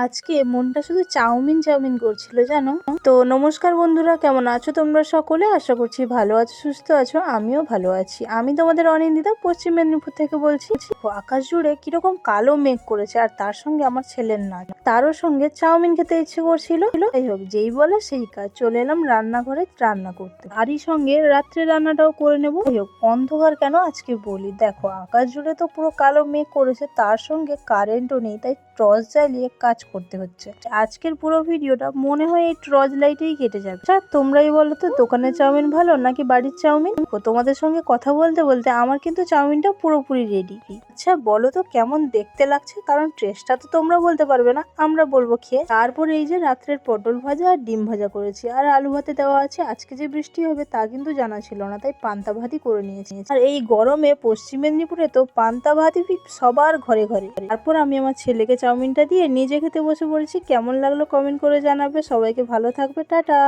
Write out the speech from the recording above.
আজকে মনটা শুধু চাউমিন চাউমিন করছিল জানো। তো নমস্কার বন্ধুরা, কেমন আছো তোমরা সকলে? আশা করছি ভালো আছো, সুস্থ আছো। আমিও ভালো আছি। আমি তোমাদের অনিন্দিতা, পশ্চিম মেদিনীপুর থেকে বলছি। আকাশ জুড়ে কিরকম কালো মেঘ করেছে, আর তার সঙ্গে আমার ছেলের নাচ, তারও সঙ্গে চাউমিন খেতে ইচ্ছে করছিল। যাই হোক, যেই বলে সেই কাজ, চলে এলাম রান্নাঘরে রান্না করতে। আরই সঙ্গে রাত্রে রান্নাটাও করে নেবো। যাই হোক, অন্ধকার কেন আজকে বলি, দেখো আকাশ জুড়ে তো পুরো কালো মেঘ করেছে, তার সঙ্গে কারেন্টও নেই, তাই টর্চ জ্বালিয়ে কাজ করতে হচ্ছে। আজকের পুরো ভিডিওটা মনে হয় এই টর্চ লাইটেই কেটে যাবে। আচ্ছা তোমরাই বলো তো, দোকানের চাউমিন ভালো নাকি বাড়ির চাউমিন? তোমাদের সঙ্গে কথা বলতে বলতে আমার কিন্তু চাউমিনটা পুরোপুরি রেডি। আচ্ছা বলো তো কেমন দেখতে লাগছে, কারণ টেস্টটা তো তোমরা বলতে পারবে না, আমরা বলবো খেয়ে। তারপর এই যে রাত্রের পটল ভাজা আর ডিম ভাজা করেছি, আর আলু ভাতে দেওয়া আছে। আজকে যে বৃষ্টি হবে তা কিন্তু জানা ছিল না, তাই পান্তা ভাতই করে নিয়েছি। আর এই গরমে পশ্চিম মেদিনীপুরে তো পান্তা ভাতই সবার ঘরে ঘরে। তারপর আমি আমার ছেলেকে চাউমিনটা দিয়ে নিজে খেতে বসে পড়েছি। কেমন লাগলো কমেন্ট করে জানাবে। সবাইকে ভালো থাকবে, টাটা।